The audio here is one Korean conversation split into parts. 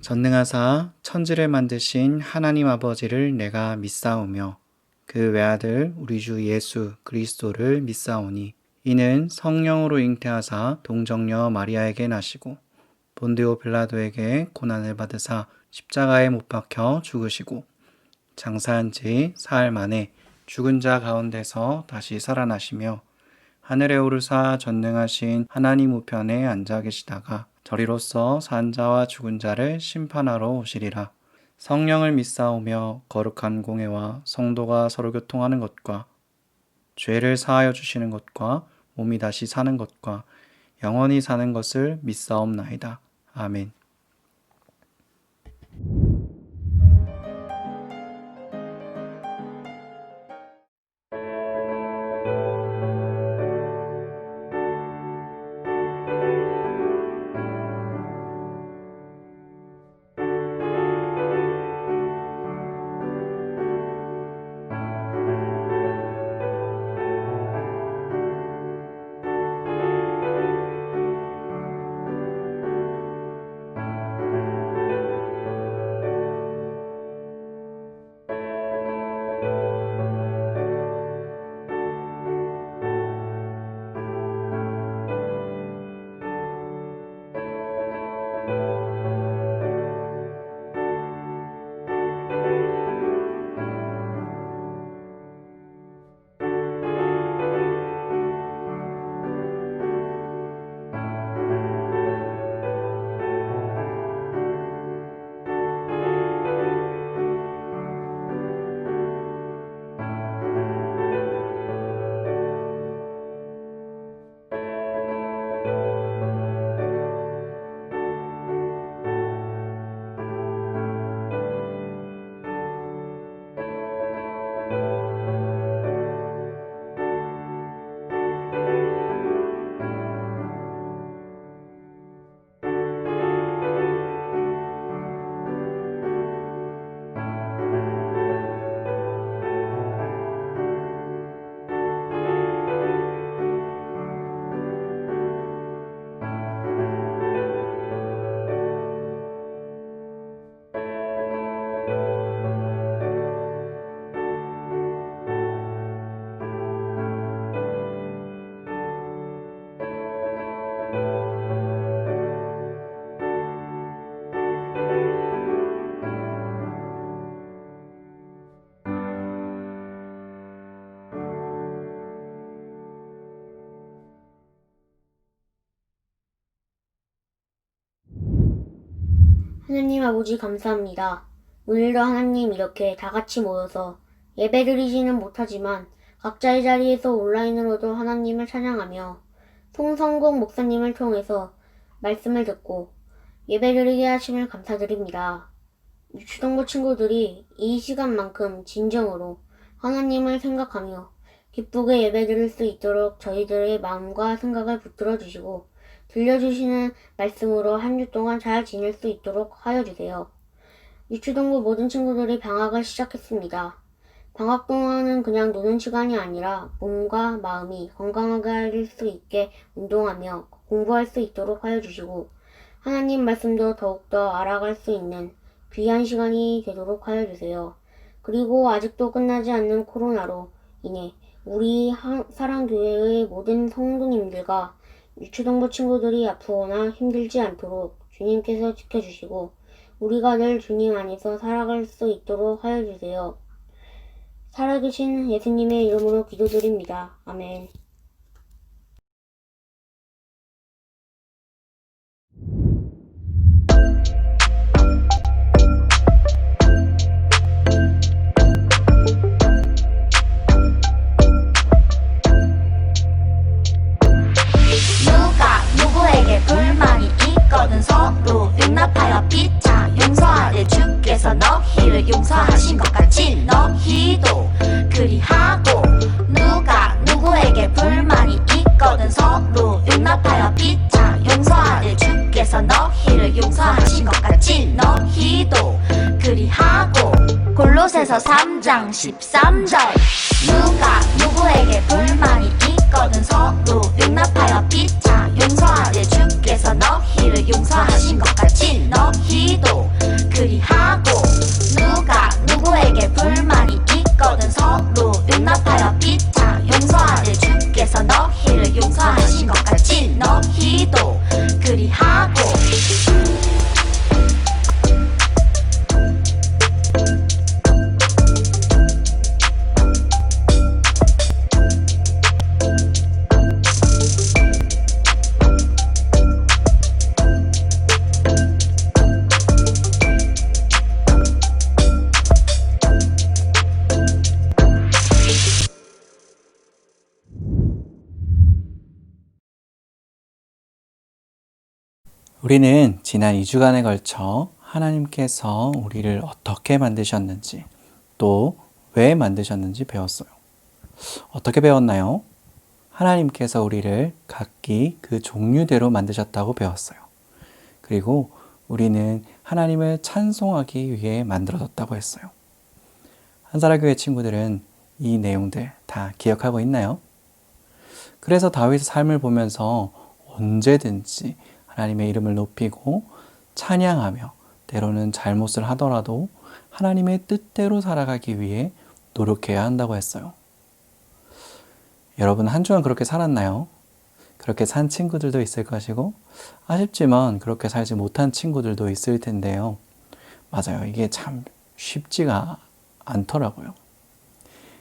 전능하사 천지를 만드신 하나님 아버지를 내가 믿사오며 그 외아들 우리 주 예수 그리스도를 믿사오니 이는 성령으로 잉태하사 동정녀 마리아에게 나시고 본디오 빌라도에게 고난을 받으사 십자가에 못 박혀 죽으시고 장사한 지 사흘 만에 죽은 자 가운데서 다시 살아나시며 하늘에 오르사 전능하신 하나님 우편에 앉아 계시다가 저리로서 산 자와 죽은 자를 심판하러 오시리라. 성령을 믿사오며 거룩한 공회와 성도가 서로 교통하는 것과 죄를 사하여 주시는 것과 몸이 다시 사는 것과 영원히 사는 것을 믿사옵나이다. 아멘. 하느님 아버지 감사합니다. 오늘도 하나님 이렇게 다 같이 모여서 예배드리지는 못하지만 각자의 자리에서 온라인으로도 하나님을 찬양하며 송성국 목사님을 통해서 말씀을 듣고 예배드리게 하심을 감사드립니다. 유치동부 친구들이 이 시간만큼 진정으로 하나님을 생각하며 기쁘게 예배드릴 수 있도록 저희들의 마음과 생각을 붙들어 주시고 들려주시는 말씀으로 한 주 동안 잘 지낼 수 있도록 하여 주세요. 유치동부 모든 친구들이 방학을 시작했습니다. 방학 동안은 그냥 노는 시간이 아니라 몸과 마음이 건강하게 할 수 있게 운동하며 공부할 수 있도록 하여 주시고 하나님 말씀도 더욱더 알아갈 수 있는 귀한 시간이 되도록 하여 주세요. 그리고 아직도 끝나지 않는 코로나로 인해 우리 사랑교회의 모든 성도님들과 유치동부 친구들이 아프거나 힘들지 않도록 주님께서 지켜주시고 우리가 늘 주님 안에서 살아갈 수 있도록 하여 주세요. 살아계신 예수님의 이름으로 기도드립니다. 아멘. 불만이 있거든 서로 용납하여 피차 용서하되 주께서 너희를 용서하신 것 같이 너희도 그리하고 누가 누구에게 불만이 있거든 서로 용납하여 피차 용서하되 주께서 너희를 용서하신 것 같이 너희도 그리하고 골로새서 3장 13절 누가 누구에게 불만이 있거든 서로 용납하여 피차 용서하되 주께서 너희를 용서하신 것 같이 너희도 우리는 지난 2주간에 걸쳐 하나님께서 우리를 어떻게 만드셨는지 또 왜 만드셨는지 배웠어요. 어떻게 배웠나요? 하나님께서 우리를 각기 그 종류대로 만드셨다고 배웠어요. 그리고 우리는 하나님을 찬송하기 위해 만들어졌다고 했어요. 한사라교회 친구들은 이 내용들 다 기억하고 있나요? 그래서 다윗의 삶을 보면서 언제든지 하나님의 이름을 높이고 찬양하며 때로는 잘못을 하더라도 하나님의 뜻대로 살아가기 위해 노력해야 한다고 했어요. 여러분 한 주간 그렇게 살았나요? 그렇게 산 친구들도 있을 것이고 아쉽지만 그렇게 살지 못한 친구들도 있을 텐데요. 맞아요. 이게 참 쉽지가 않더라고요.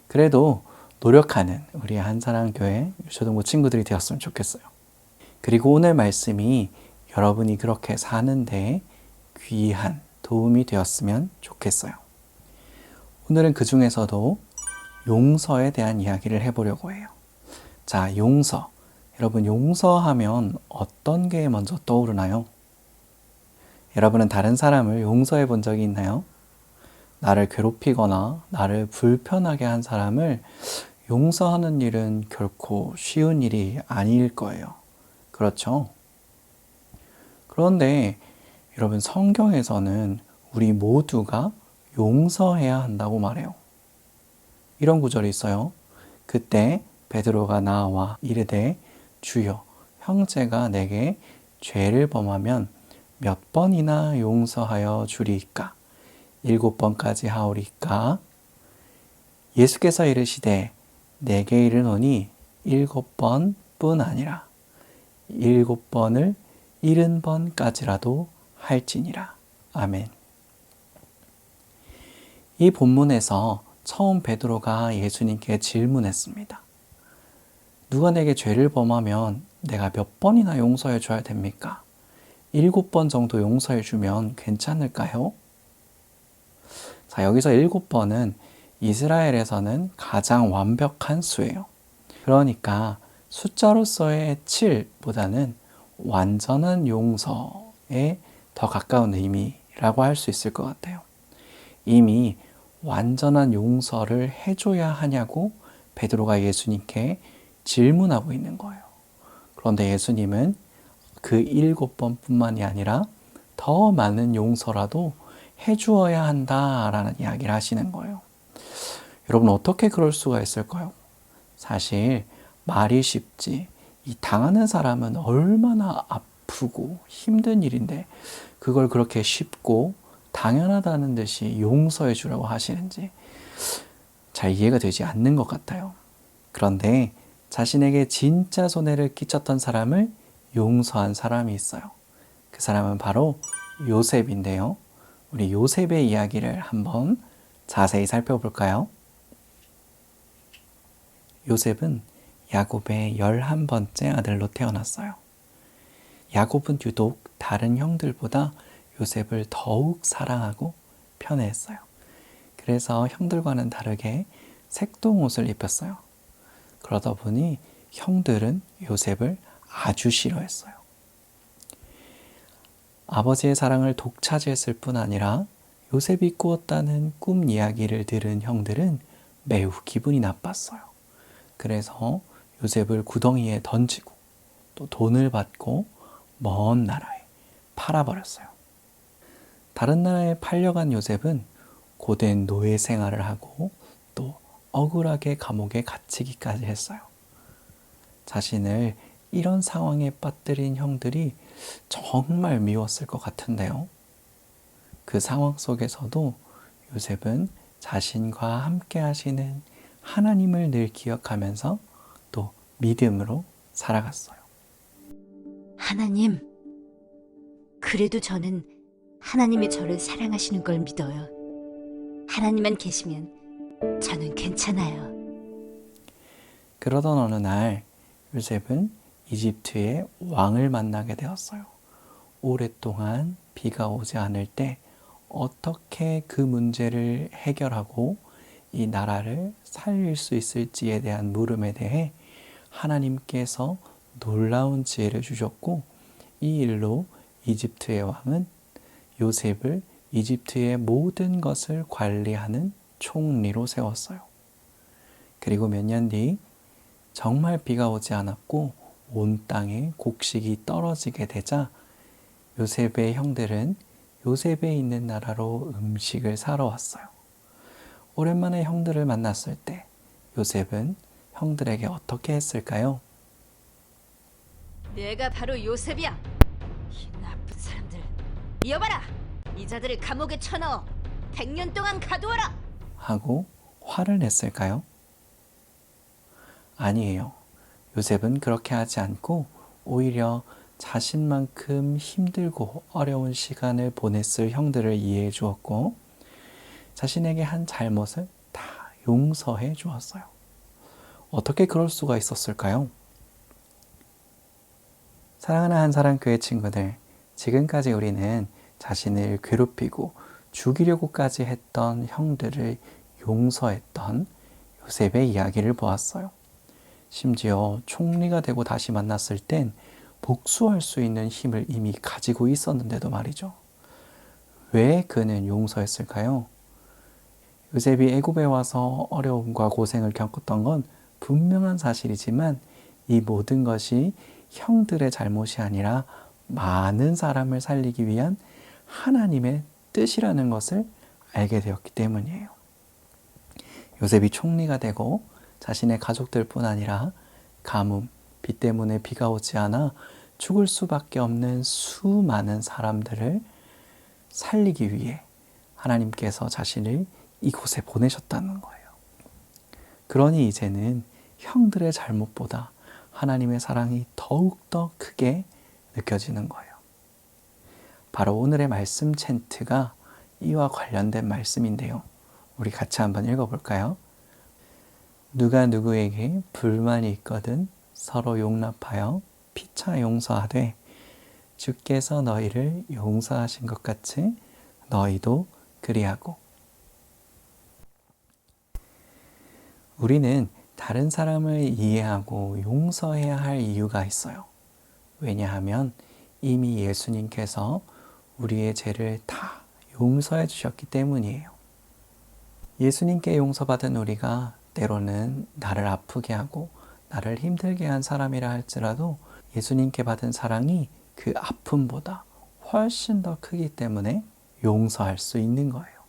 그래도 노력하는 우리 한사랑교회 유초등부 친구들이 되었으면 좋겠어요. 그리고 오늘 말씀이 여러분이 그렇게 사는데 귀한 도움이 되었으면 좋겠어요. 오늘은 그 중에서도 용서에 대한 이야기를 해보려고 해요. 자, 용서. 여러분 용서하면 어떤 게 먼저 떠오르나요? 여러분은 다른 사람을 용서해 본 적이 있나요? 나를 괴롭히거나 나를 불편하게 한 사람을 용서하는 일은 결코 쉬운 일이 아닐 거예요. 그렇죠? 그런데 여러분 성경에서는 우리 모두가 용서해야 한다고 말해요. 이런 구절이 있어요. 그때 베드로가 나와 이르되 주여 형제가 내게 죄를 범하면 몇 번이나 용서하여 주리이까? 7번까지 하오리까? 예수께서 이르시되 내게 이르노니 7번뿐 아니라 7번을 70번까지라도 할지니라. 아멘. 이 본문에서 처음 베드로가 예수님께 질문했습니다. 누가 내게 죄를 범하면 내가 몇 번이나 용서해 줘야 됩니까? 7번 정도 용서해 주면 괜찮을까요? 자, 여기서 7번은 이스라엘에서는 가장 완벽한 수예요. 그러니까 숫자로서의 7보다는 완전한 용서에 더 가까운 의미라고 할 수 있을 것 같아요. 이미 완전한 용서를 해줘야 하냐고 베드로가 예수님께 질문하고 있는 거예요. 그런데 예수님은 그 7번뿐만이 아니라 더 많은 용서라도 해주어야 한다라는 이야기를 하시는 거예요. 여러분 어떻게 그럴 수가 있을까요? 사실 말이 쉽지 이 당하는 사람은 얼마나 아프고 힘든 일인데 그걸 그렇게 쉽고 당연하다는 듯이 용서해 주라고 하시는지 잘 이해가 되지 않는 것 같아요. 그런데 자신에게 진짜 손해를 끼쳤던 사람을 용서한 사람이 있어요. 그 사람은 바로 요셉인데요. 우리 요셉의 이야기를 한번 자세히 살펴볼까요? 요셉은 야곱의 11번째 아들로 태어났어요. 야곱은 유독 다른 형들보다 요셉을 더욱 사랑하고 편애했어요. 그래서 형들과는 다르게 색동옷을 입혔어요. 그러다 보니 형들은 요셉을 아주 싫어했어요. 아버지의 사랑을 독차지했을 뿐 아니라 요셉이 꾸었다는 꿈 이야기를 들은 형들은 매우 기분이 나빴어요. 그래서 요셉을 구덩이에 던지고 또 돈을 받고 먼 나라에 팔아버렸어요. 다른 나라에 팔려간 요셉은 고된 노예 생활을 하고 또 억울하게 감옥에 갇히기까지 했어요. 자신을 이런 상황에 빠뜨린 형들이 정말 미웠을 것 같은데요. 그 상황 속에서도 요셉은 자신과 함께 하시는 하나님을 늘 기억하면서 또 믿음으로 살아갔어요. 하나님, 그래도 저는 하나님이 저를 사랑하시는 걸 믿어요. 하나님만 계시면 저는 괜찮아요. 그러던 어느 날 요셉은 이집트의 왕을 만나게 되었어요. 오랫동안 비가 오지 않을 때 어떻게 그 문제를 해결하고 이 나라를 살릴 수 있을지에 대한 물음에 대해 하나님께서 놀라운 지혜를 주셨고 이 일로 이집트의 왕은 요셉을 이집트의 모든 것을 관리하는 총리로 세웠어요. 그리고 몇 년 뒤 정말 비가 오지 않았고 온 땅에 곡식이 떨어지게 되자 요셉의 형들은 요셉에 있는 나라로 음식을 사러 왔어요. 오랜만에 형들을 만났을 때 요셉은 형들에게 어떻게 했을까요? 내가 바로 요셉이야. 이 나쁜 사람들. 이어봐라. 이 자들을 감옥에 쳐넣어 100년 동안 가두어라. 하고 화를 냈을까요? 아니에요. 요셉은 그렇게 하지 않고 오히려 자신만큼 힘들고 어려운 시간을 보냈을 형들을 이해해 주었고 자신에게 한 잘못을 다 용서해 주었어요. 어떻게 그럴 수가 있었을까요? 사랑하는 한사랑교회 친구들, 지금까지 우리는 자신을 괴롭히고 죽이려고까지 했던 형들을 용서했던 요셉의 이야기를 보았어요. 심지어 총리가 되고 다시 만났을 땐 복수할 수 있는 힘을 이미 가지고 있었는데도 말이죠. 왜 그는 용서했을까요? 요셉이 애굽에 와서 어려움과 고생을 겪었던 건 분명한 사실이지만 이 모든 것이 형들의 잘못이 아니라 많은 사람을 살리기 위한 하나님의 뜻이라는 것을 알게 되었기 때문이에요. 요셉이 총리가 되고 자신의 가족들뿐 아니라 가뭄, 비 때문에 비가 오지 않아 죽을 수밖에 없는 수많은 사람들을 살리기 위해 하나님께서 자신을 이곳에 보내셨다는 거예요. 그러니 이제는 형들의 잘못보다 하나님의 사랑이 더욱더 크게 느껴지는 거예요. 바로 오늘의 말씀 챈트가 이와 관련된 말씀인데요. 우리 같이 한번 읽어볼까요? 누가 누구에게 불만이 있거든 서로 용납하여 피차 용서하되 주께서 너희를 용서하신 것 같이 너희도 그리하고. 우리는 다른 사람을 이해하고 용서해야 할 이유가 있어요. 왜냐하면 이미 예수님께서 우리의 죄를 다 용서해 주셨기 때문이에요. 예수님께 용서받은 우리가 때로는 나를 아프게 하고 나를 힘들게 한 사람이라 할지라도 예수님께 받은 사랑이 그 아픔보다 훨씬 더 크기 때문에 용서할 수 있는 거예요.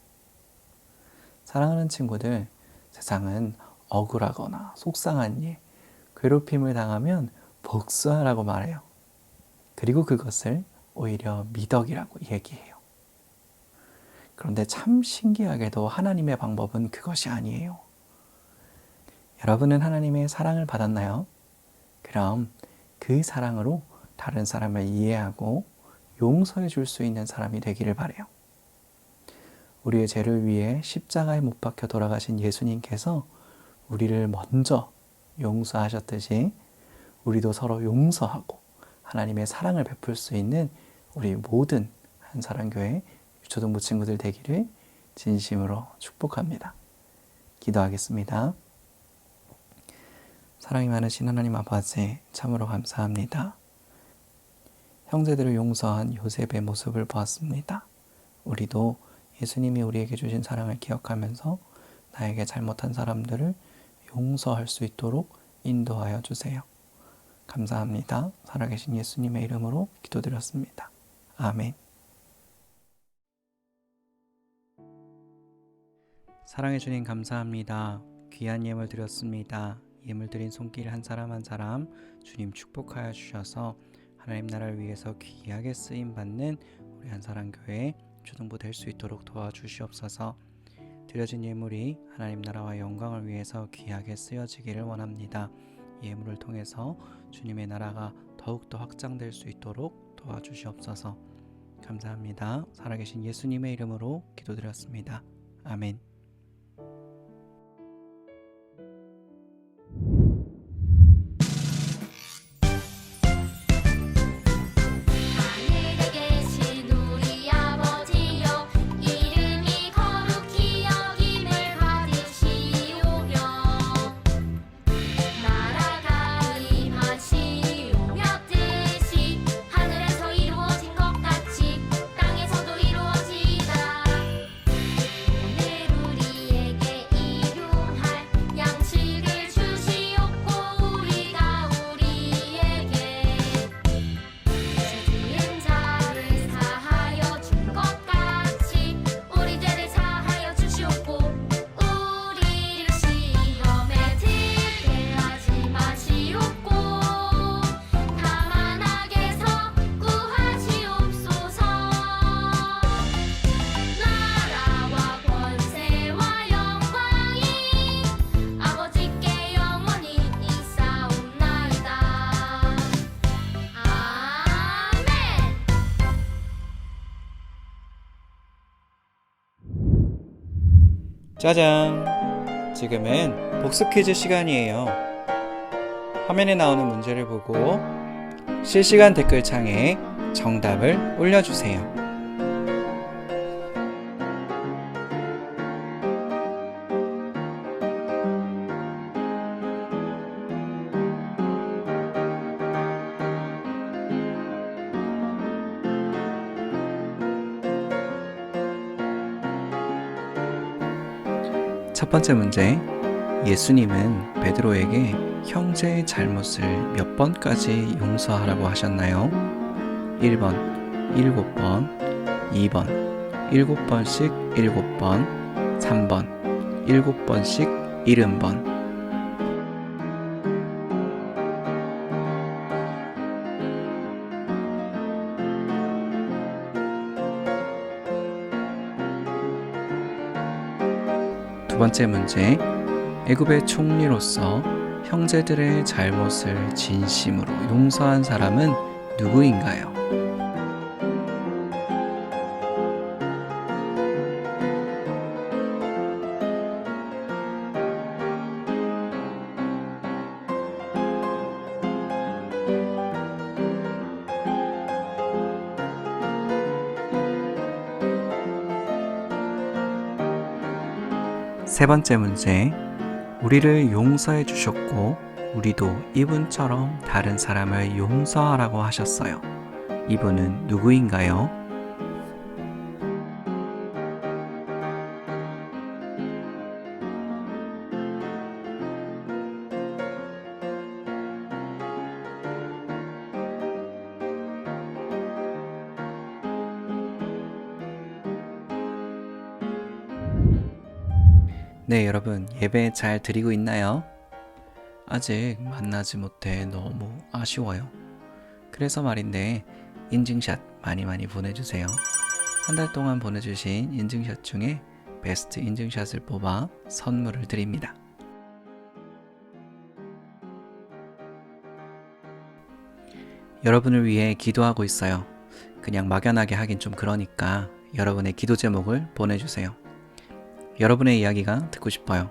사랑하는 친구들, 세상은 억울하거나 속상한 일, 괴롭힘을 당하면 복수하라고 말해요. 그리고 그것을 오히려 미덕이라고 얘기해요. 그런데 참 신기하게도 하나님의 방법은 그것이 아니에요. 여러분은 하나님의 사랑을 받았나요? 그럼 그 사랑으로 다른 사람을 이해하고 용서해 줄 수 있는 사람이 되기를 바라요. 우리의 죄를 위해 십자가에 못 박혀 돌아가신 예수님께서 우리를 먼저 용서하셨듯이 우리도 서로 용서하고 하나님의 사랑을 베풀 수 있는 우리 모든 한사랑교회 유초등부 친구들 되기를 진심으로 축복합니다. 기도하겠습니다. 사랑이 많으신 하나님 아버지, 참으로 감사합니다. 형제들을 용서한 요셉의 모습을 보았습니다. 우리도 예수님이 우리에게 주신 사랑을 기억하면서 나에게 잘못한 사람들을 용서할 수 있도록 인도하여 주세요. 감사합니다. 살아계신 예수님의 이름으로 기도드렸습니다. 아멘. 사랑해 주님 감사합니다. 귀한 예물 드렸습니다. 예물 드린 손길 한 사람 한 사람 주님 축복하여 주셔서 하나님 나라를 위해서 귀하게 쓰임 받는 우리 한사랑교회 초등부 될 수 있도록 도와주시옵소서. 드려진 예물이 하나님 나라와 영광을 위해서 귀하게 쓰여지기를 원합니다. 예물을 통해서 주님의 나라가 더욱더 확장될 수 있도록 도와주시옵소서. 감사합니다. 살아계신 예수님의 이름으로 기도드렸습니다. 아멘. 나라가 임하시오며 뜻이 하늘에서 이루어진 것 같아 짜잔! 지금은 복습 퀴즈 시간이에요. 화면에 나오는 문제를 보고 실시간 댓글창에 정답을 올려주세요. 첫 번째 문제. 예수님은 베드로에게 형제의 잘못을 몇 번까지 용서하라고 하셨나요? 1번 7번, 2번 7번씩 7번, 3번 7번씩 70번. 두 번째 문제. 애굽의 총리로서 형제들의 잘못을 진심으로 용서한 사람은 누구인가요? 세 번째 문제. 우리를 용서해 주셨고 우리도 이분처럼 다른 사람을 용서하라고 하셨어요. 이분은 누구인가요? 네, 여러분 예배 잘 드리고 있나요? 아직 만나지 못해 너무 아쉬워요. 그래서 말인데 인증샷 많이 보내주세요. 한 달 동안 보내주신 인증샷 중에 베스트 인증샷을 뽑아 선물을 드립니다. 여러분을 위해 기도하고 있어요. 그냥 막연하게 하긴 좀 그러니까 여러분의 기도 제목을 보내주세요. 여러분의 이야기가 듣고 싶어요.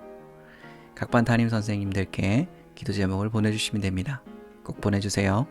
각반 담임 선생님들께 기도 제목을 보내주시면 됩니다. 꼭 보내주세요.